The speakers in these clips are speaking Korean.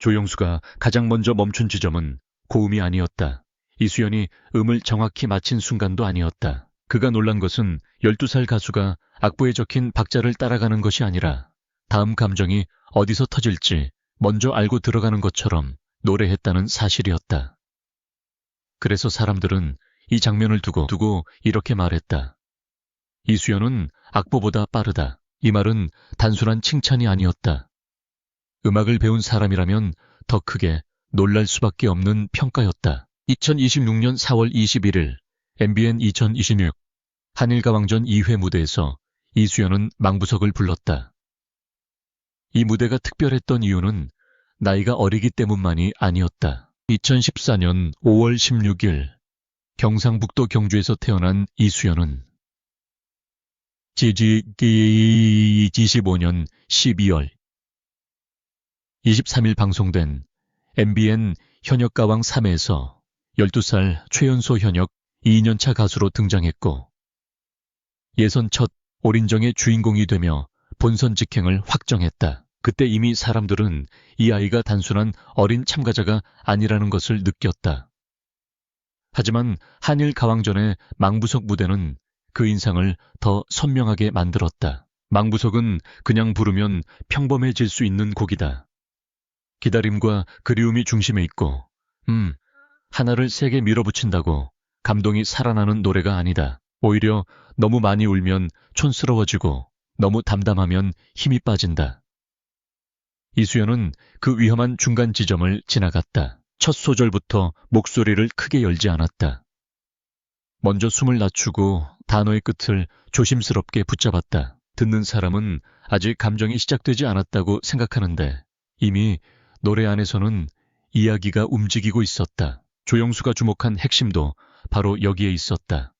조영수가 가장 먼저 멈춘 지점은 고음이 아니었다. 이수연이 음을 정확히 맞힌 순간도 아니었다. 그가 놀란 것은 12살 가수가 악보에 적힌 박자를 따라가는 것이 아니라 다음 감정이 어디서 터질지 먼저 알고 들어가는 것처럼 노래했다는 사실이었다. 그래서 사람들은 이 장면을 두고 이렇게 말했다. 이수연은 악보보다 빠르다. 이 말은 단순한 칭찬이 아니었다. 음악을 배운 사람이라면 더 크게 놀랄 수밖에 없는 평가였다. 2026년 4월 21일 MBN 2026 한일가왕전 2회 무대에서 이수연은 망부석을 불렀다. 이 무대가 특별했던 이유는 나이가 어리기 때문만이 아니었다. 2014년 5월 16일 경상북도 경주에서 태어난 이수연은 지지 25년 12월 23일 방송된 MBN 현역가왕 3회에서 12살 최연소 현역 2년차 가수로 등장했고 예선 첫 올인정의 주인공이 되며 본선 직행을 확정했다. 그때 이미 사람들은 이 아이가 단순한 어린 참가자가 아니라는 것을 느꼈다. 하지만 한일 가왕전의 망부석 무대는 그 인상을 더 선명하게 만들었다. 망부석은 그냥 부르면 평범해질 수 있는 곡이다. 기다림과 그리움이 중심에 있고 하나를 세게 밀어붙인다고 감동이 살아나는 노래가 아니다. 오히려 너무 많이 울면 촌스러워지고 너무 담담하면 힘이 빠진다. 이수연은 그 위험한 중간 지점을 지나갔다. 첫 소절부터 목소리를 크게 열지 않았다. 먼저 숨을 낮추고 단어의 끝을 조심스럽게 붙잡았다. 듣는 사람은 아직 감정이 시작되지 않았다고 생각하는데 이미 노래 안에서는 이야기가 움직이고 있었다. 조영수가 주목한 핵심도 바로 여기에 있었다.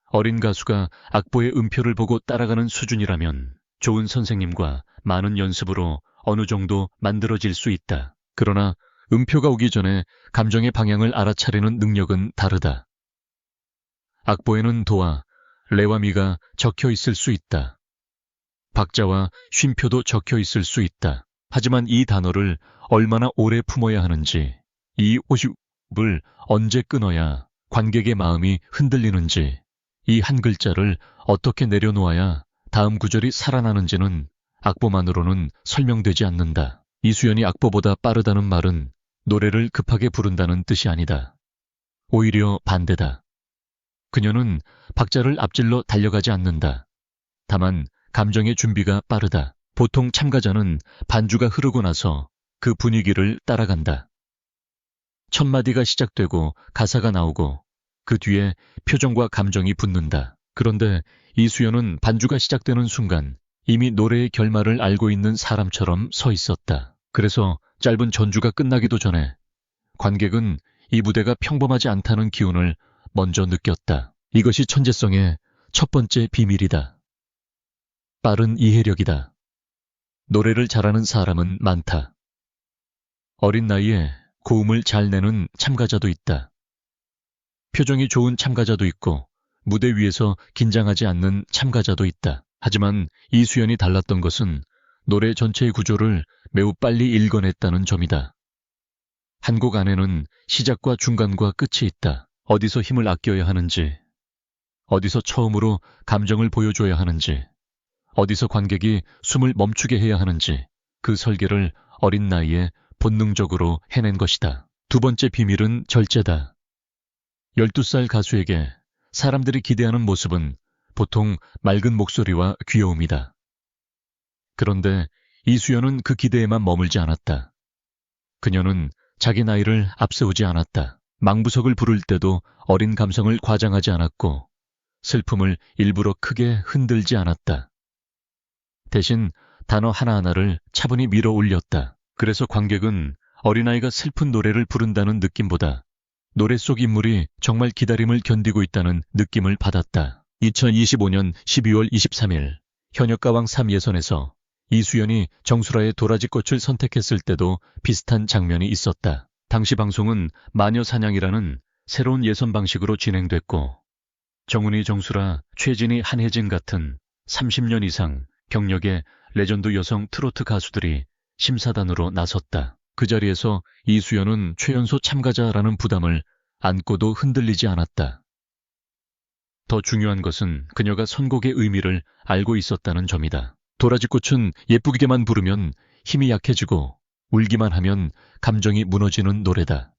어린 가수가 악보의 음표를 보고 따라가는 수준이라면 좋은 선생님과 많은 연습으로 어느 정도 만들어질 수 있다. 그러나 음표가 오기 전에 감정의 방향을 알아차리는 능력은 다르다. 악보에는 도와, 레와 미가 적혀 있을 수 있다. 박자와 쉼표도 적혀 있을 수 있다. 하지만 이 단어를 얼마나 오래 품어야 하는지, 이 호흡을 언제 끊어야 관객의 마음이 흔들리는지, 이 한 글자를 어떻게 내려놓아야 다음 구절이 살아나는지는 악보만으로는 설명되지 않는다. 이수연이 악보보다 빠르다는 말은 노래를 급하게 부른다는 뜻이 아니다. 오히려 반대다. 그녀는 박자를 앞질러 달려가지 않는다. 다만 감정의 준비가 빠르다. 보통 참가자는 반주가 흐르고 나서 그 분위기를 따라간다. 첫 마디가 시작되고 가사가 나오고 그 뒤에 표정과 감정이 붙는다. 그런데 이수연은 반주가 시작되는 순간 이미 노래의 결말을 알고 있는 사람처럼 서 있었다. 그래서 짧은 전주가 끝나기도 전에 관객은 이 무대가 평범하지 않다는 기운을 먼저 느꼈다. 이것이 천재성의 첫 번째 비밀이다. 빠른 이해력이다. 노래를 잘하는 사람은 많다. 어린 나이에 고음을 잘 내는 참가자도 있다. 표정이 좋은 참가자도 있고 무대 위에서 긴장하지 않는 참가자도 있다. 하지만 이수연이 달랐던 것은 노래 전체의 구조를 매우 빨리 읽어냈다는 점이다. 한 곡 안에는 시작과 중간과 끝이 있다. 어디서 힘을 아껴야 하는지, 어디서 처음으로 감정을 보여줘야 하는지, 어디서 관객이 숨을 멈추게 해야 하는지 그 설계를 어린 나이에 본능적으로 해낸 것이다. 두 번째 비밀은 절제다. 12살 가수에게 사람들이 기대하는 모습은 보통 맑은 목소리와 귀여움이다. 그런데 이수연은 그 기대에만 머물지 않았다. 그녀는 자기 나이를 앞세우지 않았다. 망부석을 부를 때도 어린 감성을 과장하지 않았고 슬픔을 일부러 크게 흔들지 않았다. 대신 단어 하나하나를 차분히 밀어 올렸다. 그래서 관객은 어린아이가 슬픈 노래를 부른다는 느낌보다 노래 속 인물이 정말 기다림을 견디고 있다는 느낌을 받았다. 2025년 12월 23일 현역가왕 3 예선에서 이수연이 정수라의 도라지꽃을 선택했을 때도 비슷한 장면이 있었다. 당시 방송은 마녀사냥이라는 새로운 예선 방식으로 진행됐고 정훈이, 정수라, 최진희, 한혜진 같은 30년 이상 경력의 레전드 여성 트로트 가수들이 심사단으로 나섰다. 그 자리에서 이수연은 최연소 참가자라는 부담을 안고도 흔들리지 않았다. 더 중요한 것은 그녀가 선곡의 의미를 알고 있었다는 점이다. 도라지꽃은 예쁘게만 부르면 힘이 약해지고 울기만 하면 감정이 무너지는 노래다.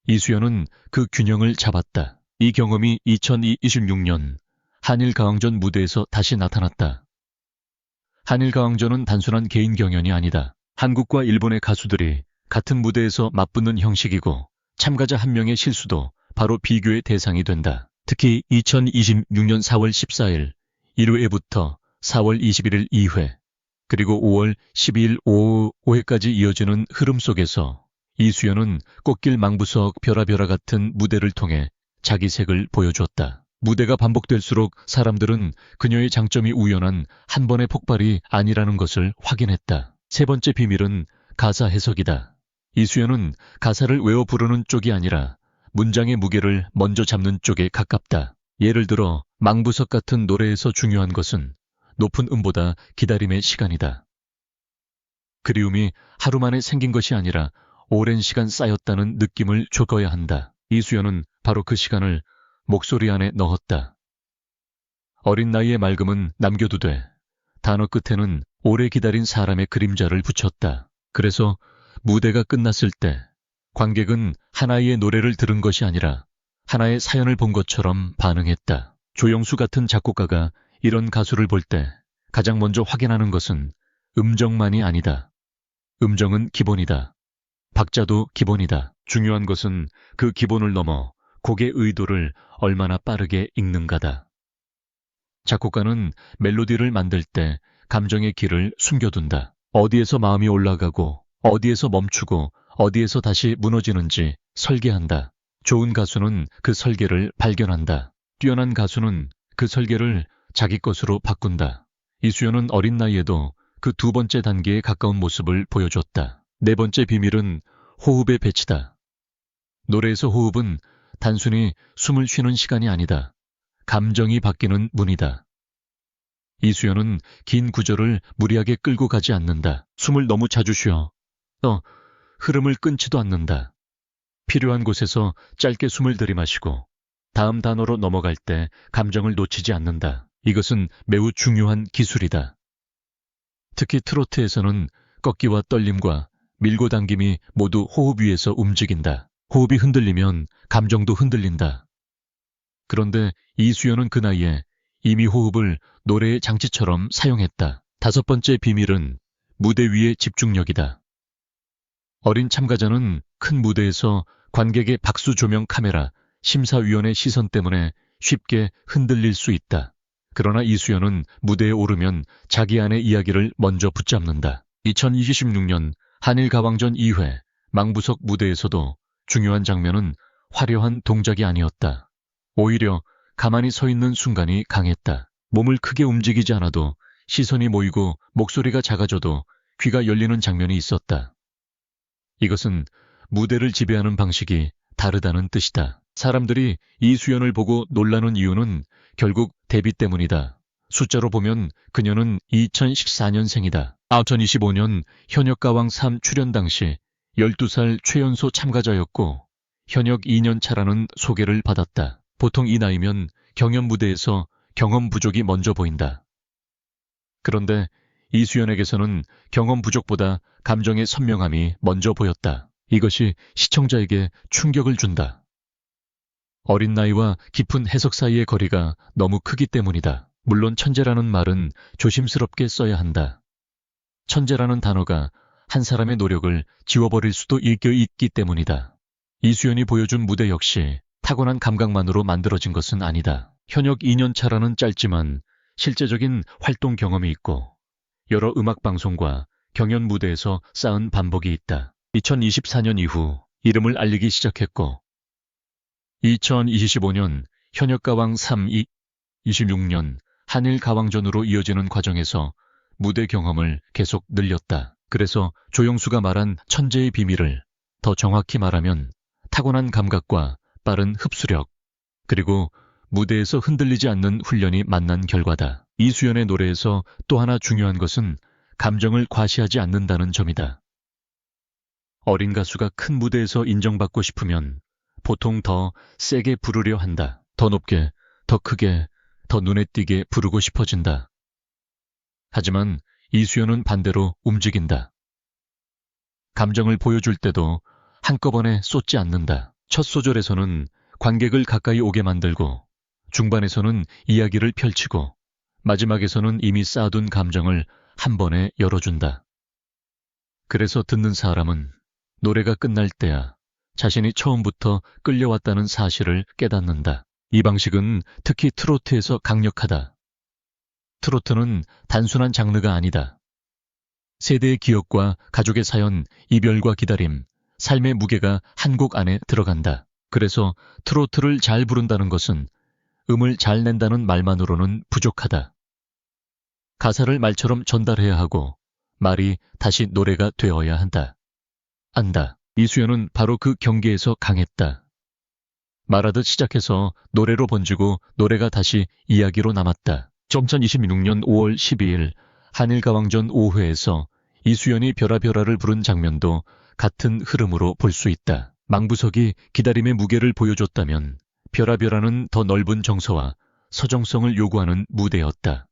이수연은 그 균형을 잡았다. 이 경험이 2026년 한일가왕전 무대에서 다시 나타났다. 한일가왕전은 단순한 개인 경연이 아니다. 한국과 일본의 가수들이 같은 무대에서 맞붙는 형식이고 참가자 한 명의 실수도 바로 비교의 대상이 된다. 특히 2026년 4월 14일 1회부터 4월 21일 2회, 그리고 5월 12일 오후 5회까지 이어지는 흐름 속에서 이수연은 꽃길 망부석 벼라벼라 같은 무대를 통해 자기 색을 보여주었다. 무대가 반복될수록 사람들은 그녀의 장점이 우연한 한 번의 폭발이 아니라는 것을 확인했다. 세 번째 비밀은 가사 해석이다. 이수연은 가사를 외워 부르는 쪽이 아니라 문장의 무게를 먼저 잡는 쪽에 가깝다. 예를 들어 망부석 같은 노래에서 중요한 것은 높은 음보다 기다림의 시간이다. 그리움이 하루 만에 생긴 것이 아니라 오랜 시간 쌓였다는 느낌을 줘야 한다. 이수연은 바로 그 시간을 목소리 안에 넣었다. 어린 나이의 맑음은 남겨두되 단어 끝에는 오래 기다린 사람의 그림자를 붙였다. 그래서 무대가 끝났을 때 관객은 하나의 노래를 들은 것이 아니라 하나의 사연을 본 것처럼 반응했다. 조영수 같은 작곡가가 이런 가수를 볼 때 가장 먼저 확인하는 것은 음정만이 아니다. 음정은 기본이다. 박자도 기본이다. 중요한 것은 그 기본을 넘어 곡의 의도를 얼마나 빠르게 읽는가다. 작곡가는 멜로디를 만들 때 감정의 길을 숨겨둔다. 어디에서 마음이 올라가고 어디에서 멈추고 어디에서 다시 무너지는지 설계한다. 좋은 가수는 그 설계를 발견한다. 뛰어난 가수는 그 설계를 자기 것으로 바꾼다. 이수연은 어린 나이에도 그 두 번째 단계에 가까운 모습을 보여줬다. 네 번째 비밀은 호흡의 배치다. 노래에서 호흡은 단순히 숨을 쉬는 시간이 아니다. 감정이 바뀌는 문이다. 이수연은 긴 구절을 무리하게 끌고 가지 않는다. 숨을 너무 자주 쉬어. 흐름을 끊지도 않는다. 필요한 곳에서 짧게 숨을 들이마시고 다음 단어로 넘어갈 때 감정을 놓치지 않는다. 이것은 매우 중요한 기술이다. 특히 트로트에서는 꺾기와 떨림과 밀고 당김이 모두 호흡 위에서 움직인다. 호흡이 흔들리면 감정도 흔들린다. 그런데 이수연은 그 나이에 이미 호흡을 노래의 장치처럼 사용했다. 다섯 번째 비밀은 무대 위의 집중력이다. 어린 참가자는 큰 무대에서 관객의 박수, 조명, 카메라, 심사위원의 시선 때문에 쉽게 흔들릴 수 있다. 그러나 이수연은 무대에 오르면 자기 안의 이야기를 먼저 붙잡는다. 2026년 한일가왕전 2회 망부석 무대에서도 중요한 장면은 화려한 동작이 아니었다. 오히려 가만히 서 있는 순간이 강했다. 몸을 크게 움직이지 않아도 시선이 모이고 목소리가 작아져도 귀가 열리는 장면이 있었다. 이것은 무대를 지배하는 방식이 다르다는 뜻이다. 사람들이 이수연을 보고 놀라는 이유는 결국 데뷔 때문이다. 숫자로 보면 그녀는 2014년생이다. 2025년 현역가왕 3 출연 당시 12살 최연소 참가자였고 현역 2년 차라는 소개를 받았다. 보통 이 나이면 경연 무대에서 경험 부족이 먼저 보인다. 그런데 이수연에게서는 경험 부족보다 감정의 선명함이 먼저 보였다. 이것이 시청자에게 충격을 준다. 어린 나이와 깊은 해석 사이의 거리가 너무 크기 때문이다. 물론 천재라는 말은 조심스럽게 써야 한다. 천재라는 단어가 한 사람의 노력을 지워버릴 수도 있기 때문이다. 이수연이 보여준 무대 역시 타고난 감각만으로 만들어진 것은 아니다. 현역 2년 차라는 짧지만 실제적인 활동 경험이 있고 여러 음악 방송과 경연 무대에서 쌓은 반복이 있다. 2024년 이후 이름을 알리기 시작했고 2025년 현역가왕 3, 26년 한일가왕전으로 이어지는 과정에서 무대 경험을 계속 늘렸다. 그래서 조영수가 말한 천재의 비밀을 더 정확히 말하면 타고난 감각과 빠른 흡수력, 그리고 무대에서 흔들리지 않는 훈련이 만난 결과다. 이수연의 노래에서 또 하나 중요한 것은 감정을 과시하지 않는다는 점이다. 어린 가수가 큰 무대에서 인정받고 싶으면 보통 더 세게 부르려 한다. 더 높게, 더 크게, 더 눈에 띄게 부르고 싶어진다. 하지만 이수연은 반대로 움직인다. 감정을 보여줄 때도 한꺼번에 쏟지 않는다. 첫 소절에서는 관객을 가까이 오게 만들고, 중반에서는 이야기를 펼치고, 마지막에서는 이미 쌓아둔 감정을 한 번에 열어준다. 그래서 듣는 사람은 노래가 끝날 때야 자신이 처음부터 끌려왔다는 사실을 깨닫는다. 이 방식은 특히 트로트에서 강력하다. 트로트는 단순한 장르가 아니다. 세대의 기억과 가족의 사연, 이별과 기다림, 삶의 무게가 한 곡 안에 들어간다. 그래서 트로트를 잘 부른다는 것은 음을 잘 낸다는 말만으로는 부족하다. 가사를 말처럼 전달해야 하고 말이 다시 노래가 되어야 한다. 안다. 이수연은 바로 그 경계에서 강했다. 말하듯 시작해서 노래로 번지고 노래가 다시 이야기로 남았다. 2026년 5월 12일 한일가왕전 5회에서 이수연이 별아별아를 부른 장면도 같은 흐름으로 볼 수 있다. 망부석이 기다림의 무게를 보여줬다면 별아별아는 더 넓은 정서와 서정성을 요구하는 무대였다.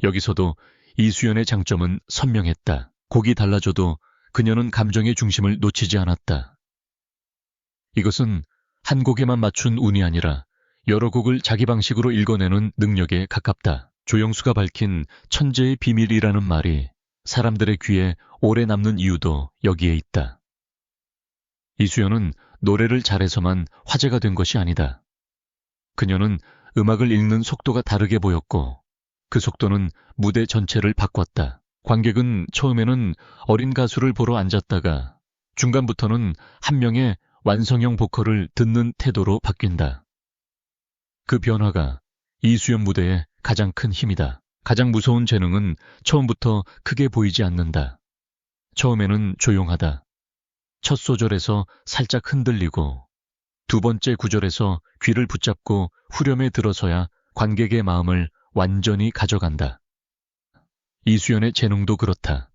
여기서도 이수연의 장점은 선명했다. 곡이 달라져도 그녀는 감정의 중심을 놓치지 않았다. 이것은 한 곡에만 맞춘 운이 아니라 여러 곡을 자기 방식으로 읽어내는 능력에 가깝다. 조영수가 밝힌 천재의 비밀이라는 말이 사람들의 귀에 오래 남는 이유도 여기에 있다. 이수연은 노래를 잘해서만 화제가 된 것이 아니다. 그녀는 음악을 읽는 속도가 다르게 보였고 그 속도는 무대 전체를 바꿨다. 관객은 처음에는 어린 가수를 보러 앉았다가 중간부터는 한 명의 완성형 보컬을 듣는 태도로 바뀐다. 그 변화가 이수연 무대의 가장 큰 힘이다. 가장 무서운 재능은 처음부터 크게 보이지 않는다. 처음에는 조용하다. 첫 소절에서 살짝 흔들리고 두 번째 구절에서 귀를 붙잡고 후렴에 들어서야 관객의 마음을 완전히 가져간다. 이수연의 재능도 그렇다.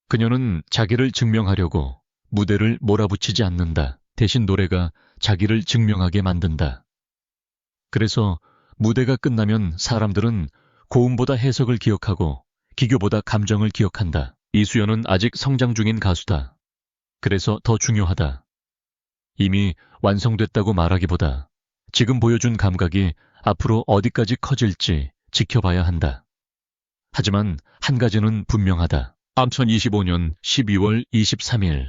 그녀는 자기를 증명하려고 무대를 몰아붙이지 않는다. 대신 노래가 자기를 증명하게 만든다. 그래서 무대가 끝나면 사람들은 고음보다 해석을 기억하고 기교보다 감정을 기억한다. 이수연은 아직 성장 중인 가수다. 그래서 더 중요하다. 이미 완성됐다고 말하기보다 지금 보여준 감각이 앞으로 어디까지 커질지 지켜봐야 한다. 하지만 한 가지는 분명하다. 2025년 12월 23일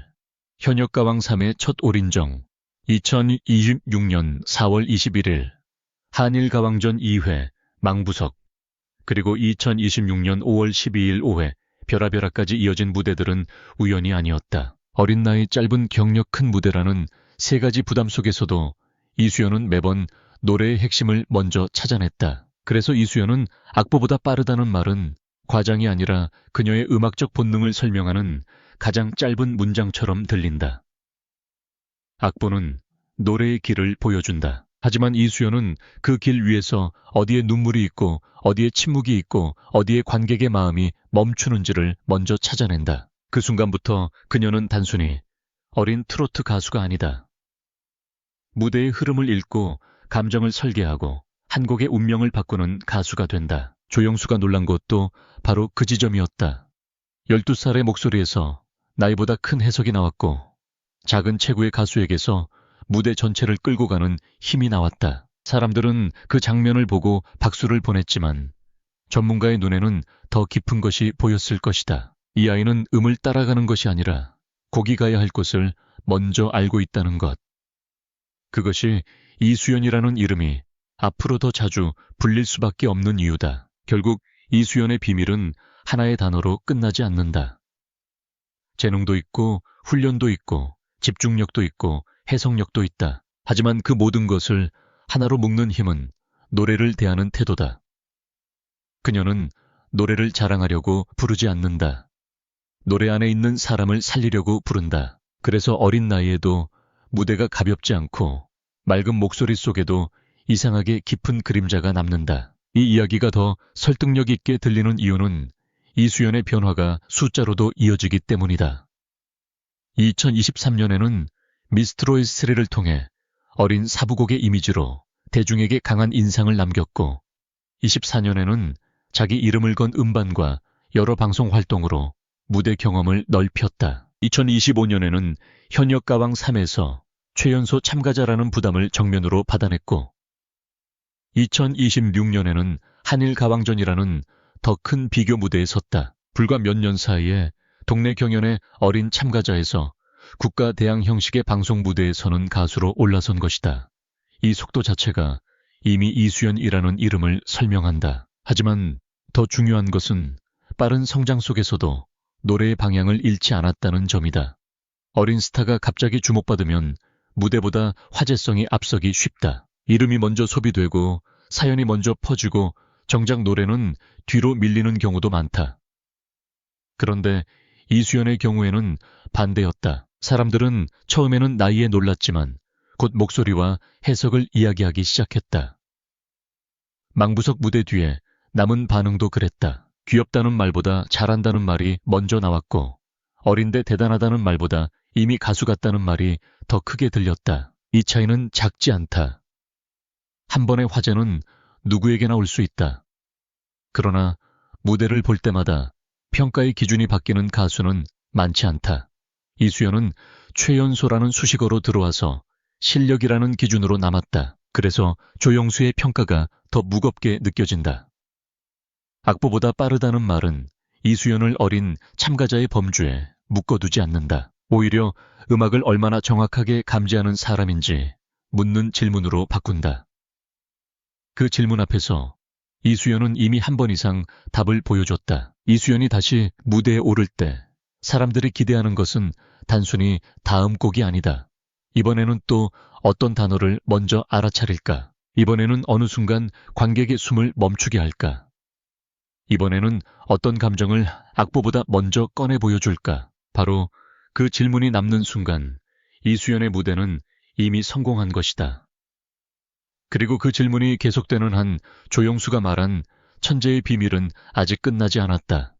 현역가왕 3회 첫 올인정, 2026년 4월 21일 한일가왕전 2회 망부석, 그리고 2026년 5월 12일 5회 별아별아까지 이어진 무대들은 우연이 아니었다. 어린 나이 짧은 경력 큰 무대라는 세 가지 부담 속에서도 이수연은 매번 노래의 핵심을 먼저 찾아냈다. 그래서 이수연은 악보보다 빠르다는 말은 과장이 아니라 그녀의 음악적 본능을 설명하는 가장 짧은 문장처럼 들린다. 악보는 노래의 길을 보여준다. 하지만 이수연은 그 길 위에서 어디에 눈물이 있고 어디에 침묵이 있고 어디에 관객의 마음이 멈추는지를 먼저 찾아낸다. 그 순간부터 그녀는 단순히 어린 트로트 가수가 아니다. 무대의 흐름을 읽고 감정을 설계하고 한 곡의 운명을 바꾸는 가수가 된다. 조영수가 놀란 것도 바로 그 지점이었다. 12살의 목소리에서 나이보다 큰 해석이 나왔고 작은 체구의 가수에게서 무대 전체를 끌고 가는 힘이 나왔다. 사람들은 그 장면을 보고 박수를 보냈지만 전문가의 눈에는 더 깊은 것이 보였을 것이다. 이 아이는 음을 따라가는 것이 아니라 곡이 가야 할 곳을 먼저 알고 있다는 것. 그것이 이수연이라는 이름이 앞으로 더 자주 불릴 수밖에 없는 이유다. 결국 이수연의 비밀은 하나의 단어로 끝나지 않는다. 재능도 있고 훈련도 있고 집중력도 있고 해석력도 있다. 하지만 그 모든 것을 하나로 묶는 힘은 노래를 대하는 태도다. 그녀는 노래를 자랑하려고 부르지 않는다. 노래 안에 있는 사람을 살리려고 부른다. 그래서 어린 나이에도 무대가 가볍지 않고 맑은 목소리 속에도 이상하게 깊은 그림자가 남는다. 이 이야기가 더 설득력 있게 들리는 이유는 이수연의 변화가 숫자로도 이어지기 때문이다. 2023년에는 미스트로이 3를 통해 어린 사부곡의 이미지로 대중에게 강한 인상을 남겼고 24년에는 자기 이름을 건 음반과 여러 방송 활동으로 무대 경험을 넓혔다. 2025년에는 현역가왕 3에서 최연소 참가자라는 부담을 정면으로 받아냈고 2026년에는 한일가왕전이라는 더 큰 비교 무대에 섰다. 불과 몇 년 사이에 동네 경연의 어린 참가자에서 국가 대항 형식의 방송 무대에 서는 가수로 올라선 것이다. 이 속도 자체가 이미 이수연이라는 이름을 설명한다. 하지만 더 중요한 것은 빠른 성장 속에서도 노래의 방향을 잃지 않았다는 점이다. 어린 스타가 갑자기 주목받으면 무대보다 화제성이 앞서기 쉽다. 이름이 먼저 소비되고 사연이 먼저 퍼지고 정작 노래는 뒤로 밀리는 경우도 많다. 그런데 이수연의 경우에는 반대였다. 사람들은 처음에는 나이에 놀랐지만 곧 목소리와 해석을 이야기하기 시작했다. 망부석 무대 뒤에 남은 반응도 그랬다. 귀엽다는 말보다 잘한다는 말이 먼저 나왔고 어린데 대단하다는 말보다 이미 가수 같다는 말이 더 크게 들렸다. 이 차이는 작지 않다. 한 번의 화제는 누구에게나 올 수 있다. 그러나 무대를 볼 때마다 평가의 기준이 바뀌는 가수는 많지 않다. 이수연은 최연소라는 수식어로 들어와서 실력이라는 기준으로 남았다. 그래서 조영수의 평가가 더 무겁게 느껴진다. 악보보다 빠르다는 말은 이수연을 어린 참가자의 범주에 묶어두지 않는다. 오히려 음악을 얼마나 정확하게 감지하는 사람인지 묻는 질문으로 바꾼다. 그 질문 앞에서 이수연은 이미 한 번 이상 답을 보여줬다. 이수연이 다시 무대에 오를 때 사람들이 기대하는 것은 단순히 다음 곡이 아니다. 이번에는 또 어떤 단어를 먼저 알아차릴까? 이번에는 어느 순간 관객의 숨을 멈추게 할까? 이번에는 어떤 감정을 악보보다 먼저 꺼내 보여줄까? 바로 그 질문이 남는 순간 이수연의 무대는 이미 성공한 것이다. 그리고 그 질문이 계속되는 한 조영수가 말한 천재의 비밀은 아직 끝나지 않았다.